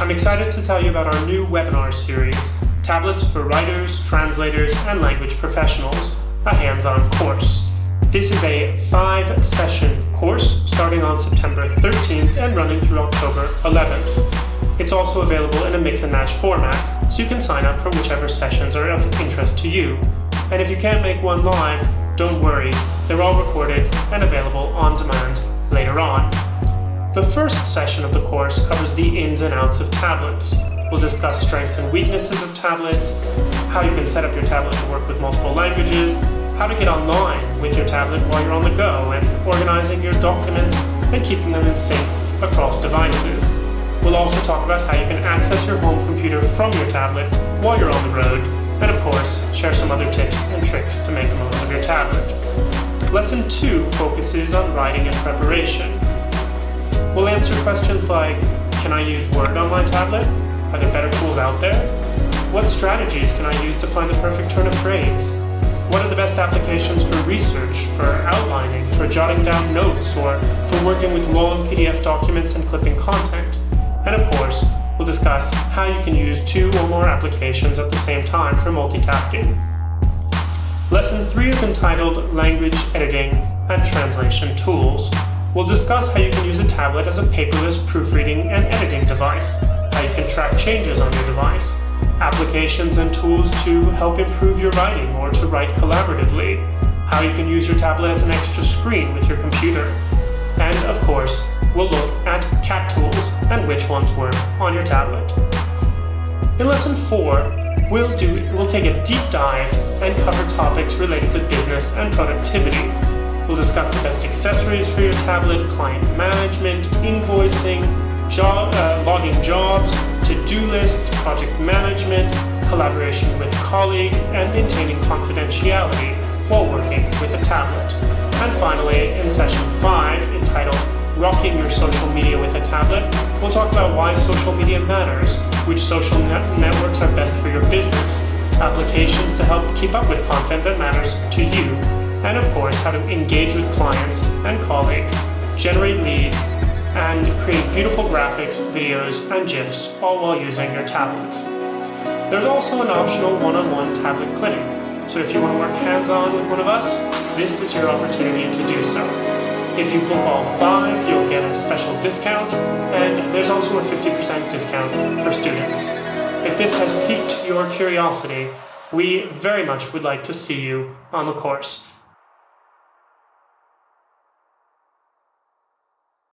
I'm excited to tell you about our new webinar series, Tablets for Writers, Translators, and Language Professionals, a hands-on course. This is a 5-session course starting on September 13th and running through October 11th. It's also available in a mix and match format, so you can sign up for whichever sessions are of interest to you. And if you can't make one live, don't worry, they're all recorded and available on demand later on. The first session of the course covers the ins and outs of tablets. We'll discuss strengths and weaknesses of tablets, how you can set up your tablet to work with multiple languages, how to get online with your tablet while you're on the go, and organizing your documents and keeping them in sync across devices. We'll also talk about how you can access your home computer from your tablet while you're on the road, and of course, share some other tips and tricks to make the most of your tablet. Lesson 2 focuses on writing and preparation. We'll answer questions like, can I use Word on my tablet? Are there better tools out there? What strategies can I use to find the perfect turn of phrase? What are the best applications for research, for outlining, for jotting down notes, or for working with long PDF documents and clipping content? And of course, we'll discuss how you can use 2 or more applications at the same time for multitasking. Lesson 3 is entitled Language Editing and Translation Tools. We'll discuss how you can use a tablet as a paperless proofreading and editing device, how you can track changes on your device, applications and tools to help improve your writing or to write collaboratively, how you can use your tablet as an extra screen with your computer, and of course, we'll look at cat tools and which ones work on your tablet. In Lesson 4, we'll take a deep dive and cover topics related to business and productivity. We'll discuss the best accessories for your tablet, client management, invoicing, logging jobs, to-do lists, project management, collaboration with colleagues, and maintaining confidentiality while working with a tablet. And finally, in Session 5, entitled Rocking Your Social Media with a Tablet, we'll talk about why social media matters, which social networks are best for your business, applications to help keep up with content that matters to you, and of course, how to engage with clients and colleagues, generate leads, and create beautiful graphics, videos, and GIFs, all while using your tablets. There's also an optional one-on-one tablet clinic, so if you want to work hands-on with one of us, this is your opportunity to do so. If you book all 5, you'll get a special discount, and there's also a 50% discount for students. If this has piqued your curiosity, we very much would like to see you on the course.